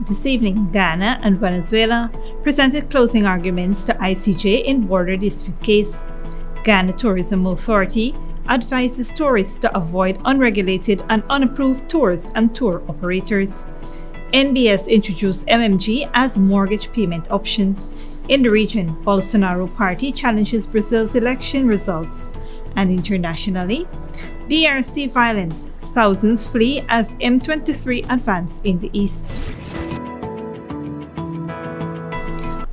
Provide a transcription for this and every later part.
This evening, Guyana and Venezuela presented closing arguments to ICJ in border dispute case. Guyana Tourism Authority advises tourists to avoid unregulated and unapproved tours and tour operators. NBS introduced MMG as mortgage payment option. In the region, BOLSONARO party challenges Brazil's election results. And internationally, DRC violence. Thousands flee as M23 advance in the east.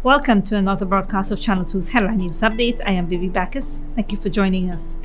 Welcome to another broadcast of Channel 2's Headline News Updates. I am Bibi Bacchus. Thank you for joining us.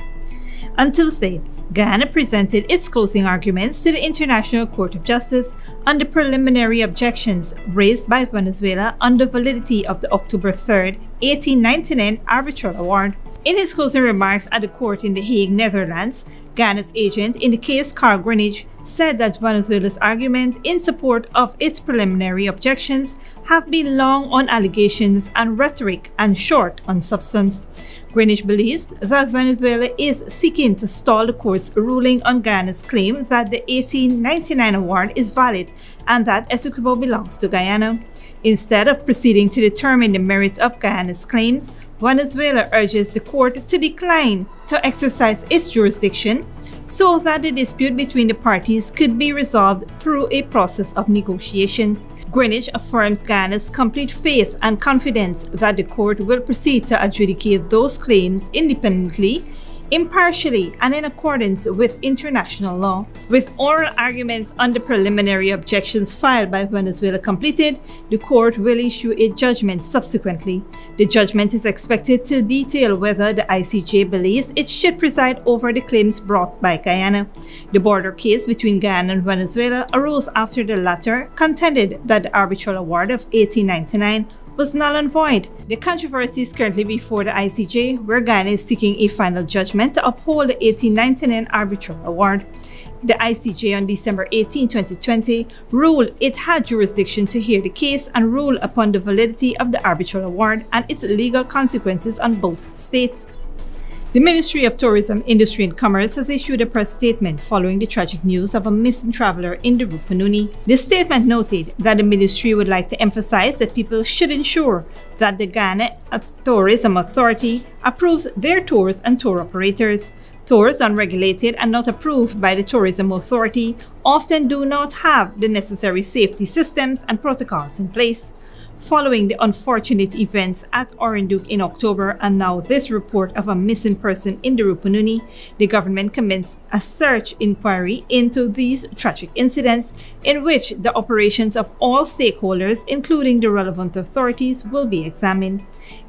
On Tuesday, Guyana presented its closing arguments to the International Court of Justice on the preliminary objections raised by Venezuela on the validity of the October 3, 1899 arbitral award. In his closing remarks at the court in The Hague, Netherlands, Guyana's agent in the case, Carl Greenwich, said that Venezuela's argument in support of its preliminary objections have been long on allegations and rhetoric and short on substance. Greenwich believes that Venezuela is seeking to stall the court's ruling on Guyana's claim that the 1899 award is valid and that Essequibo belongs to Guyana. Instead of proceeding to determine the merits of Guyana's claims, Venezuela urges the court to decline to exercise its jurisdiction so that the dispute between the parties could be resolved through a process of negotiation. Greenwich affirms Guyana's complete faith and confidence that the court will proceed to adjudicate those claims independently, impartially, and in accordance with international law. With oral arguments on the preliminary objections filed by Venezuela completed, the court will issue a judgment subsequently. The judgment is expected to detail whether the ICJ believes it should preside over the claims brought by Guyana. The border case between Guyana and Venezuela arose after the latter contended that the arbitral award of 1899 was null and void. The controversy is currently before the ICJ, where Guyana is seeking a final judgment to uphold the 1899 arbitral award. The ICJ on December 18, 2020, ruled it had jurisdiction to hear the case and rule upon the validity of the arbitral award and its legal consequences on both states. The Ministry of Tourism, Industry and Commerce has issued a press statement following the tragic news of a missing traveler in the Rupununi. The statement noted that the ministry would like to emphasize that people should ensure that the Guyana Tourism Authority approves their tours and tour operators. Tours unregulated and not approved by the Tourism Authority often do not have the necessary safety systems and protocols in place. Following the unfortunate events at Orinduque in October and now this report of a missing person in the Rupununi, the government commenced a search inquiry into these tragic incidents in which the operations of all stakeholders, including the relevant authorities, will be examined.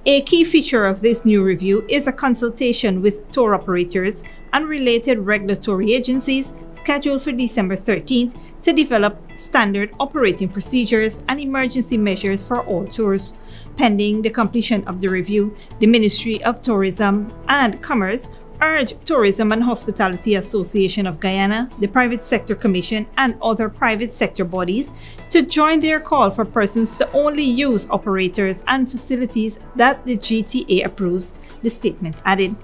A key feature of this new review is a consultation with tour operators and related regulatory agencies scheduled for December 13th to develop standard operating procedures and emergency measures for all tours. Pending the completion of the review, the Ministry of Tourism and Commerce urged Tourism and Hospitality Association of Guyana, the Private Sector Commission, and other private sector bodies to join their call for persons to only use operators and facilities that the GTA approves, the statement added.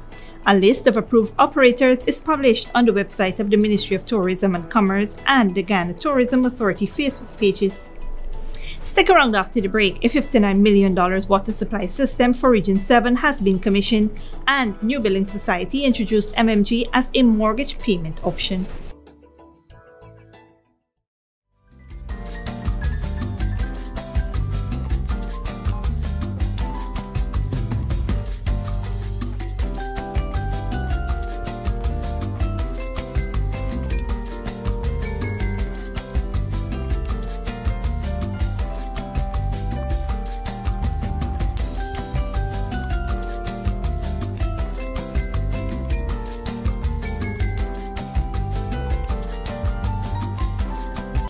A list of approved operators is published on the website of the Ministry of Tourism and Commerce and the Guyana Tourism Authority Facebook pages. Stick around after the break. A $59 million water supply system for Region 7 has been commissioned, and New Building Society introduced MMG as a mortgage payment option.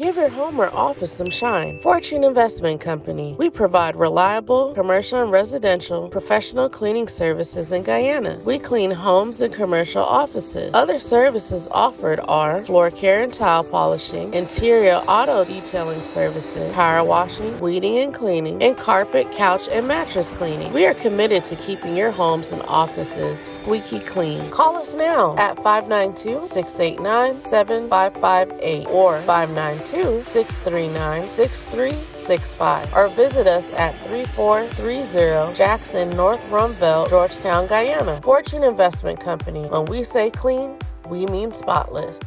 Give your home or office some shine. Fortune Investment Company. We provide reliable commercial and residential professional cleaning services in Guyana. We clean homes and commercial offices. Other services offered are floor care and tile polishing, interior auto detailing services, power washing, weeding and cleaning, and carpet, couch, and mattress cleaning. We are committed to keeping your homes and offices squeaky clean. Call us now at 592-689-7558 or 592 212-639-6365 or visit us at 3430 Jackson North Rumville, Georgetown, Guyana. Fortune Investment Company. When we say clean, we mean spotless.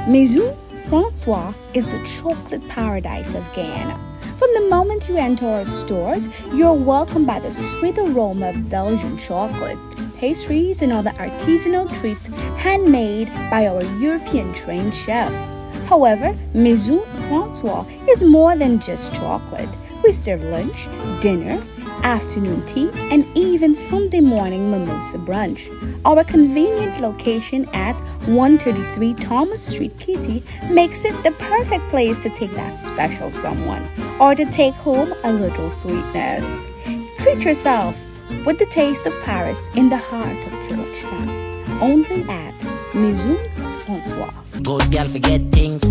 Maison Francois is the chocolate paradise of Guyana. From the moment you enter our stores, you're welcomed by the sweet aroma of Belgian chocolate, pastries, and other artisanal treats handmade by our European-trained chef. However, Maison Francois is more than just chocolate. We serve lunch, dinner, afternoon tea, and even Sunday morning mimosa brunch. Our convenient location at 133 Thomas Street, Kitty, makes it the perfect place to take that special someone or to take home a little sweetness. Treat yourself with the taste of Paris in the heart of Georgetown. Only at Maison Francois. Good girl forget things.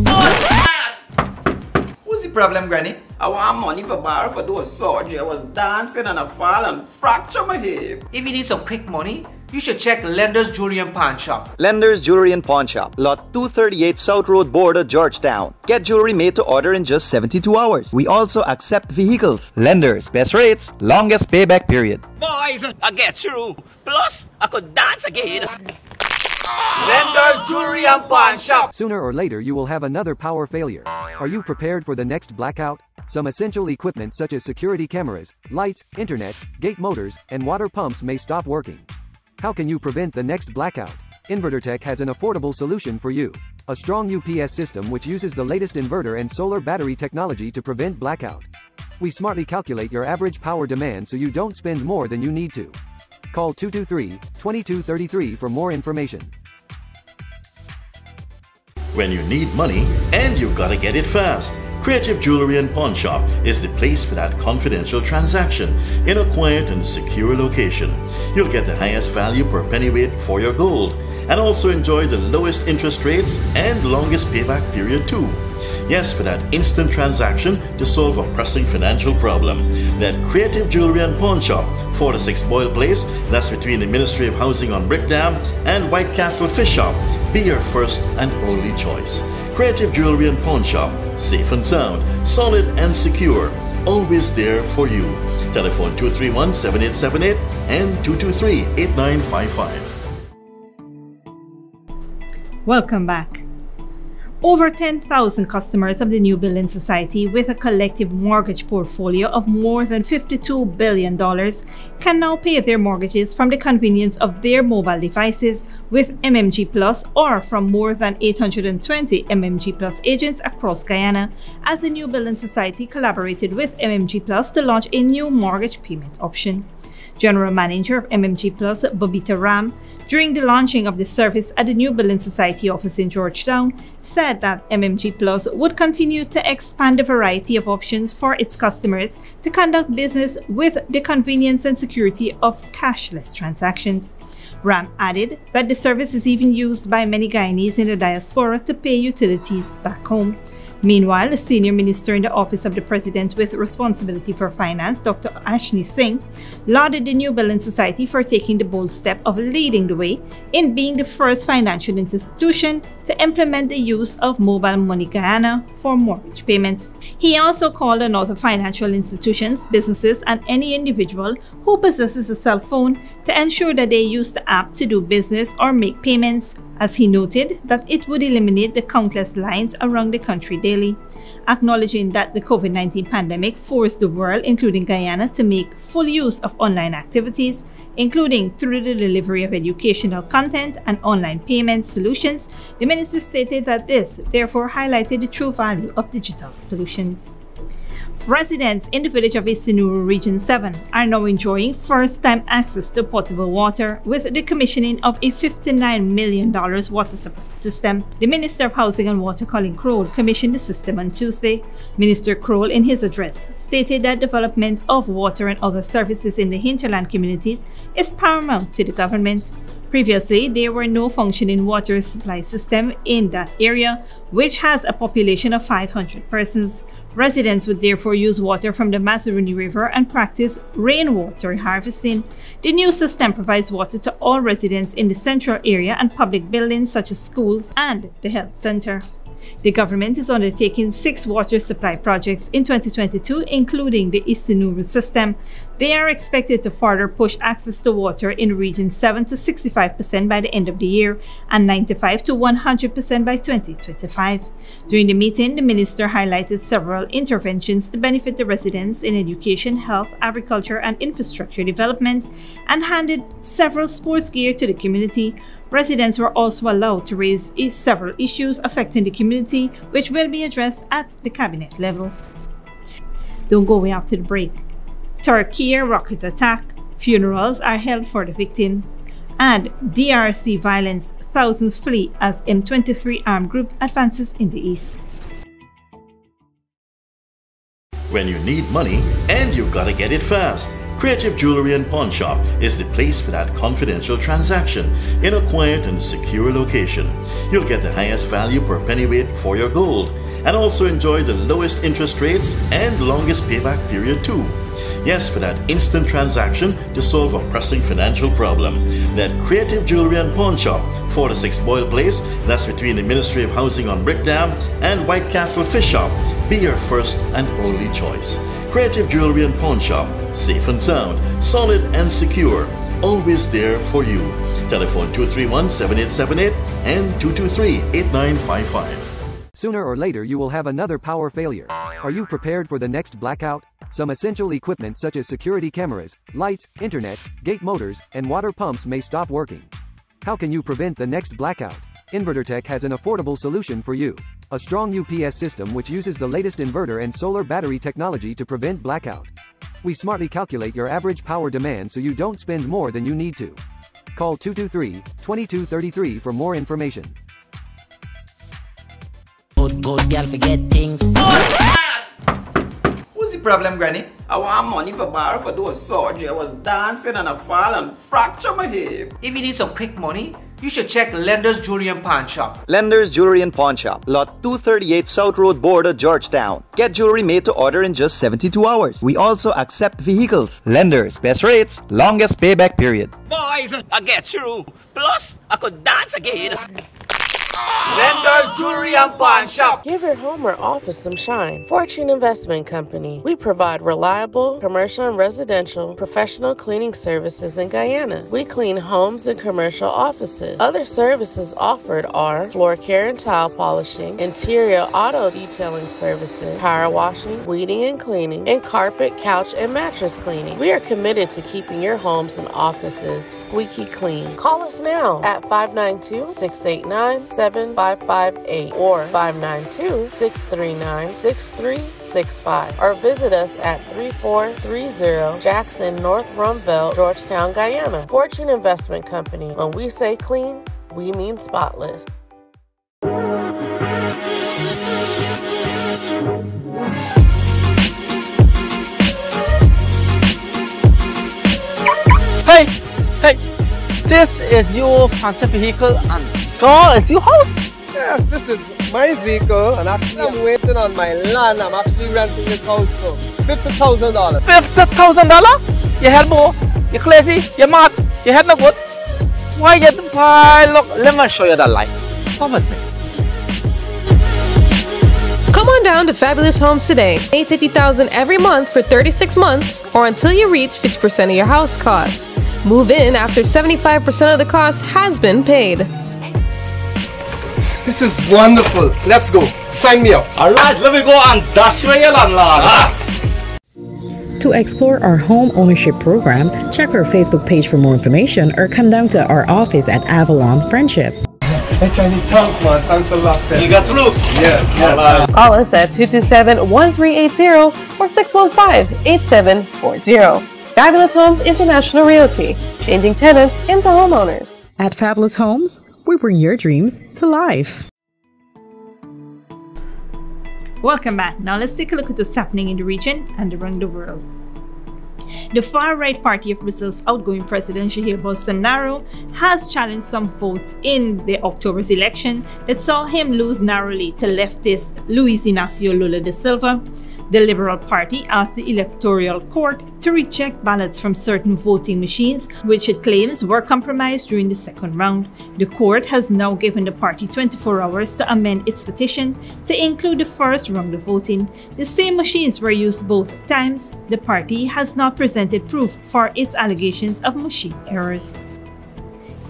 What's the problem, Granny? I want money for borrow for those surgery. I was dancing and I fall and fracture my hip. If you need some quick money, you should check Lender's Jewelry and Pawn Shop. Lender's Jewelry and Pawn Shop, Lot 238 South Road Border, Georgetown. Get jewelry made to order in just 72 hours. We also accept vehicles. Lender's, best rates, longest payback period. Boys, I get through. Plus, I could dance again. Lender's Jewelry and Pawn Shop. Sooner or later you will have another power failure. Are you prepared for the next blackout? Some essential equipment such as security cameras, lights, internet, gate motors, and water pumps may stop working. How can you prevent the next blackout? InverterTech has an affordable solution for you. A strong UPS system which uses the latest inverter and solar battery technology to prevent blackout. We smartly calculate your average power demand so you don't spend more than you need to. Call 223-2233 for more information. When you need money and you gotta get it fast, Creative Jewelry and Pawn Shop is the place for that confidential transaction in a quiet and secure location. You'll get the highest value per pennyweight for your gold and also enjoy the lowest interest rates and longest payback period too. Yes, for that instant transaction to solve a pressing financial problem. That Creative Jewelry and Pawn Shop, 46 Boyle Place, that's between the Ministry of Housing on Brickdam and White Castle Fish Shop, be your first and only choice. Creative Jewelry and Pawn Shop, safe and sound, solid and secure, always there for you. Telephone 231-7878 and 223-8955. Welcome back. Over 10,000 customers of the New Building Society with a collective mortgage portfolio of more than $52 billion can now pay their mortgages from the convenience of their mobile devices with MMG Plus or from more than 820 MMG Plus agents across Guyana as the New Building Society collaborated with MMG Plus to launch a new mortgage payment option. General Manager of MMG Plus, Bobita Ram, during the launching of the service at the New Building Society office in Georgetown, said that MMG Plus would continue to expand the variety of options for its customers to conduct business with the convenience and security of cashless transactions. Ram added that the service is even used by many Guyanese in the diaspora to pay utilities back home. Meanwhile, the senior minister in the Office of the President with responsibility for finance, Dr. Ashni Singh, lauded the New Building Society for taking the bold step of leading the way in being the first financial institution to implement the use of Mobile Money Guyana for mortgage payments. He also called on other financial institutions, businesses, and any individual who possesses a cell phone to ensure that they use the app to do business or make payments, as he noted that it would eliminate the countless lines around the country daily. Acknowledging that the COVID-19 pandemic forced the world, including Guyana, to make full use of online activities, including through the delivery of educational content and online payment solutions, the minister stated that this therefore highlighted the true value of digital solutions. Residents in the village of Isinuru Region 7 are now enjoying first-time access to potable water with the commissioning of a $59 million water supply system. The Minister of Housing and Water, Colin Crowell, commissioned the system on Tuesday. Minister Crowell, in his address, stated that development of water and other services in the hinterland communities is paramount to the government. Previously, there were no functioning water supply system in that area, which has a population of 500 persons. Residents would therefore use water from the Mazaruni River and practice rainwater harvesting. The new system provides water to all residents in the central area and public buildings such as schools and the health center. The government is undertaking 6 water supply projects in 2022, including the Isinuru system. They are expected to further push access to water in Region 7 to 65% by the end of the year and 95 to 100% by 2025. During the meeting, the minister highlighted several interventions to benefit the residents in education, health, agriculture, and infrastructure development, and handed several sports gear to the community. Residents were also allowed to raise several issues affecting the community, which will be addressed at the cabinet level. Don't go away after the break. Turkey rocket attack, funerals are held for the victims, and DRC violence, thousands flee as M23 armed group advances in the east. When you need money and you gotta get it fast, Creative Jewelry and Pawn Shop is the place for that confidential transaction in a quiet and secure location. You'll get the highest value per pennyweight for your gold and also enjoy the lowest interest rates and longest payback period too. Yes, for that instant transaction to solve a pressing financial problem. That Creative Jewelry and Pawn Shop, 46 Boyle Place, that's between the Ministry of Housing on Brick Dam and White Castle Fish Shop. Be your first and only choice. Creative Jewelry and Pawn Shop, safe and sound, solid and secure, always there for you. Telephone 231-7878 and 223-8955. Sooner or later you will have another power failure. Are you prepared for the next blackout? Some essential equipment such as security cameras, lights, internet, gate motors, and water pumps may stop working. How can you prevent the next blackout? InverterTech has an affordable solution for you. A strong UPS system which uses the latest inverter and solar battery technology to prevent blackout. We smartly calculate your average power demand so you don't spend more than you need to. Call 223-2233 for more information. Good girl forget things. What's the problem, Granny? I want money for borrow for those surgery. I was dancing and I fall and fracture my hip. If you need some quick money, you should check Lenders Jewelry and Pawn Shop. Lenders Jewelry and Pawn Shop, Lot 238 South Road Border, Georgetown. Get jewelry made to order in just 72 hours. We also accept vehicles. Lenders, best rates, longest payback period. Boys, I get through. Plus, I could dance again. Lenders Jewelry and Pawn Shop. Give your home or office some shine. Fortune Investment Company. We provide reliable commercial and residential professional cleaning services in Guyana. We clean homes and commercial offices. Other services offered are floor care and tile polishing, interior auto detailing services, power washing, weeding and cleaning, and carpet, couch, and mattress cleaning. We are committed to keeping your homes and offices squeaky clean. Call us now at 592-689-7558 or 592-639-6365 or visit us at 3430 Jackson North Rumville, Georgetown, Guyana. Fortune Investment Company. When we say clean, we mean spotless. Hey, this is your fancy vehicle and it's your house? Yes, this is my vehicle and actually I'm waiting on my land. I'm actually renting this house for $50,000. $50,000? You head more? You crazy? You mad? You head no good? Why you buy? Look, let me show you the light. Come with me. Come on down to Fabulous Homes today. Pay $50,000 every month for 36 months or until you reach 50% of your house costs. Move in after 75% of the cost has been paid. This is wonderful. Let's go. Sign me up. Alright, let me go and dash away your landlord. To explore our home ownership program, check our Facebook page for more information or come down to our office at Avalon Friendship. Hey, Chinese, thanks, man. Thanks a lot. You got through? Yes. Call us at 227-1380 or 615-8740. Fabulous Homes International Realty, changing tenants into homeowners. At Fabulous Homes, we bring your dreams to life. Welcome back. Now let's take a look at what's happening in the region and around the world. The far-right party of Brazil's outgoing president, Jair Bolsonaro, has challenged some votes in the October's election that saw him lose narrowly to leftist Luiz Inácio Lula da Silva. The Liberal Party asked the Electoral Court to reject ballots from certain voting machines, which it claims were compromised during the second round. The court has now given the party 24 hours to amend its petition to include the first round of voting. The same machines were used both times. The party has not presented proof for its allegations of machine errors.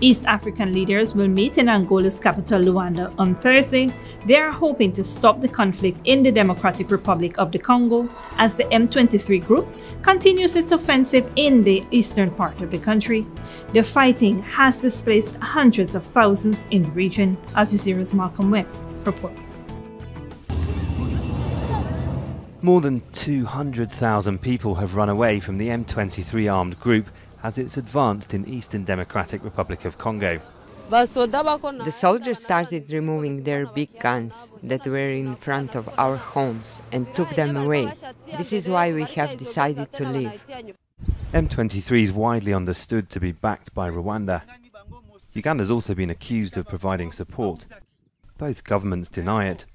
East African leaders will meet in Angola's capital, Luanda, on Thursday. They are hoping to stop the conflict in the Democratic Republic of the Congo as the M23 group continues its offensive in the eastern part of the country. The fighting has displaced hundreds of thousands in the region. Al Jazeera's Malcolm Webb reports. More than 200,000 people have run away from the M23 armed group as it's advanced in Eastern Democratic Republic of Congo. The soldiers started removing their big guns that were in front of our homes and took them away. This is why we have decided to leave. M23 is widely understood to be backed by Rwanda. Uganda has also been accused of providing support. Both governments deny it.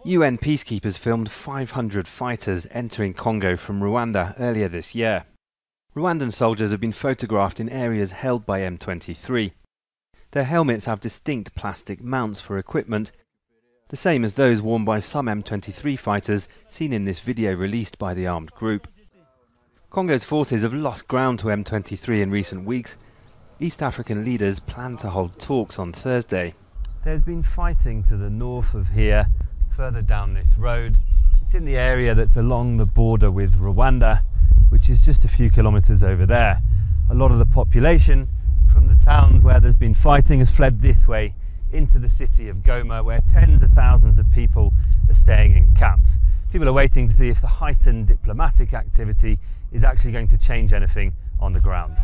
UN peacekeepers filmed 500 fighters entering Congo from Rwanda earlier this year. Rwandan soldiers have been photographed in areas held by M23. Their helmets have distinct plastic mounts for equipment, the same as those worn by some M23 fighters seen in this video released by the armed group. Congo's forces have lost ground to M23 in recent weeks. East African leaders plan to hold talks on Thursday. There's been fighting to the north of here, further down this road. It's in the area that's along the border with Rwanda, which is just a few kilometers over there. A lot of the population from the towns where there's been fighting has fled this way into the city of Goma, where tens of thousands of people are staying in camps. People are waiting to see if the heightened diplomatic activity is actually going to change anything on the ground.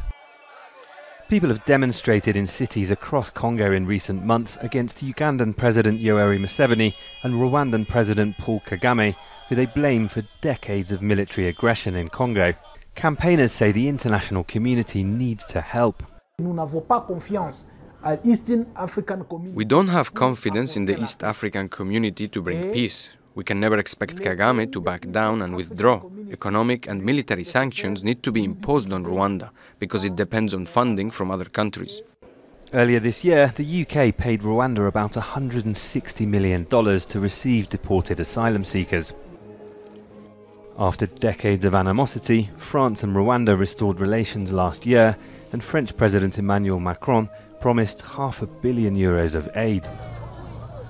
People have demonstrated in cities across Congo in recent months against Ugandan President Yoweri Museveni and Rwandan President Paul Kagame, who they blame for decades of military aggression in Congo. Campaigners say the international community needs to help. We don't have confidence in the East African community to bring peace. We can never expect Kagame to back down and withdraw. Economic and military sanctions need to be imposed on Rwanda because it depends on funding from other countries. Earlier this year, the UK paid Rwanda about $160 million to receive deported asylum seekers. After decades of animosity, France and Rwanda restored relations last year, and French President Emmanuel Macron promised €500 million of aid.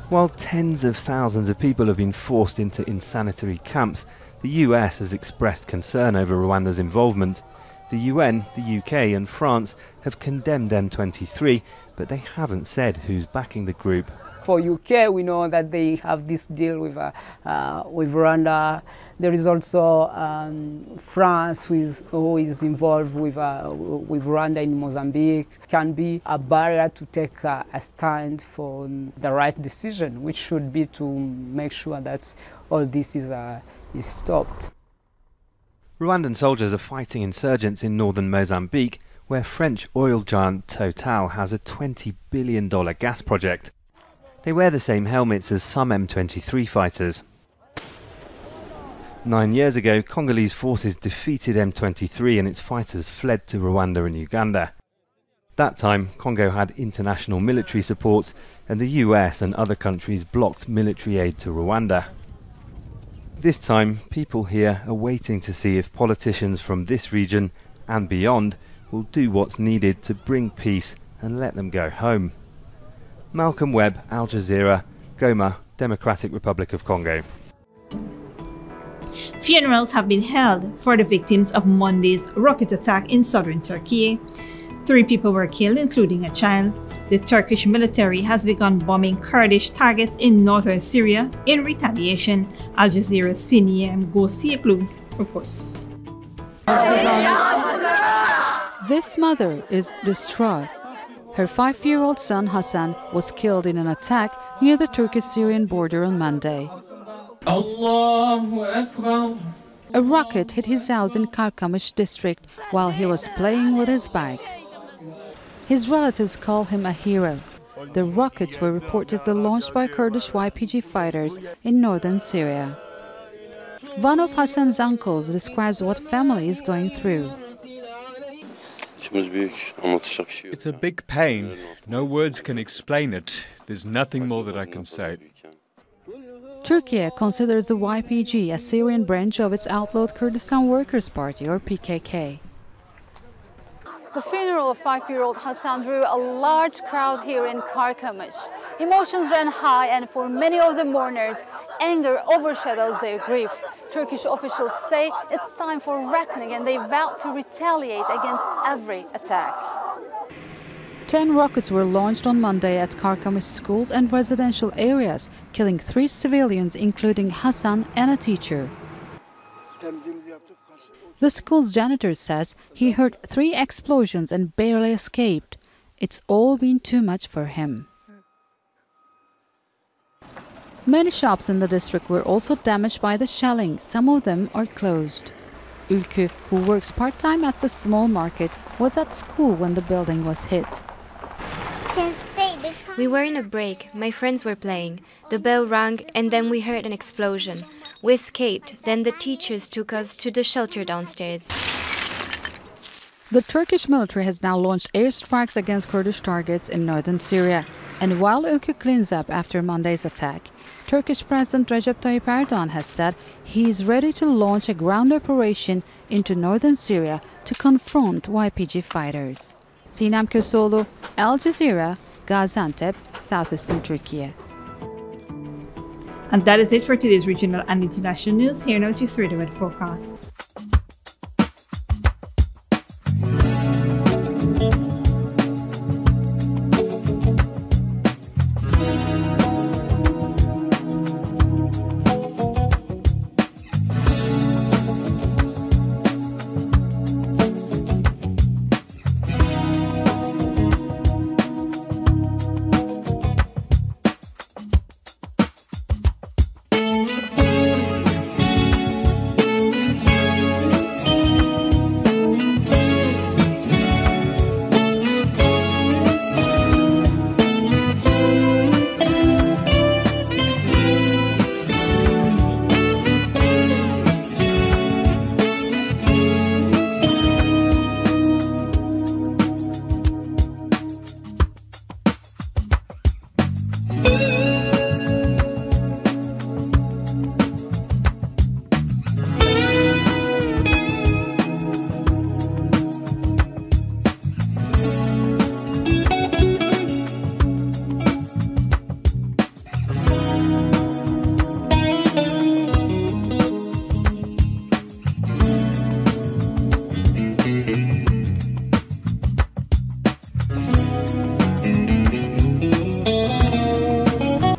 While tens of thousands of people have been forced into insanitary camps, the US has expressed concern over Rwanda's involvement. The UN, the UK and France have condemned M23, but they haven't said who's backing the group. For UK, we know that they have this deal with Rwanda. There is also France, who is involved with Rwanda in Mozambique. Can be a barrier to take a stand for the right decision, which should be to make sure that all this is stopped. Rwandan soldiers are fighting insurgents in northern Mozambique, where French oil giant Total has a $20 billion gas project. They wear the same helmets as some M23 fighters. 9 years ago, Congolese forces defeated M23 and its fighters fled to Rwanda and Uganda. That time, Congo had international military support, and the US and other countries blocked military aid to Rwanda. This time, people here are waiting to see if politicians from this region and beyond will do what's needed to bring peace and let them go home. Malcolm Webb, Al Jazeera, Goma, Democratic Republic of Congo. Funerals have been held for the victims of Monday's rocket attack in southern Turkey. 3 people were killed, including a child. The Turkish military has begun bombing Kurdish targets in northern Syria in retaliation. Al Jazeera's Siniem Gosieglu reports. This mother is distraught. Her 5-year-old son Hassan was killed in an attack near the Turkish-Syrian border on Monday. A rocket hit his house in Karkamış district while he was playing with his bike. His relatives call him a hero. The rockets were reportedly launched by Kurdish YPG fighters in northern Syria. One of Hassan's uncles describes what family is going through. It's a big pain. No words can explain it. There's nothing more that I can say. Turkey considers the YPG a Syrian branch of its outlawed Kurdistan Workers' Party, or PKK. The funeral of 5-year-old Hassan drew a large crowd here in Karkamış. Emotions ran high, and for many of the mourners, anger overshadows their grief. Turkish officials say it's time for reckoning, and they vowed to retaliate against every attack. 10 rockets were launched on Monday at Karkamış schools and residential areas, killing 3 civilians, including Hassan and a teacher. The school's janitor says he heard 3 explosions and barely escaped. It's all been too much for him. Many shops in the district were also damaged by the shelling. Some of them are closed. Ülkü, who works part-time at the small market, was at school when the building was hit. We were in a break. My friends were playing. The bell rang and then we heard an explosion. We escaped. Then the teachers took us to the shelter downstairs. The Turkish military has now launched airstrikes against Kurdish targets in northern Syria. And while Ülkü cleans up after Monday's attack, Turkish President Recep Tayyip Erdogan has said he is ready to launch a ground operation into northern Syria to confront YPG fighters. Sinem Köseoğlu, Al Jazeera, Gaziantep, southeastern Turkey. And that is it for today's regional and international news. Here now is your 3-hour forecast.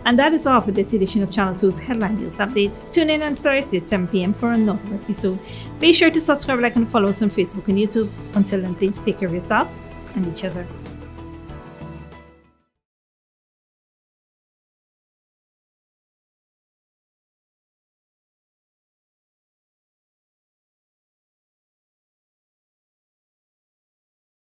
And that is all for this edition of Channel 2's Headline News Update. Tune in on Thursday, 7 p.m. for another episode. Be sure to subscribe, like, and follow us on Facebook and YouTube. Until then, please take care of yourself and each other.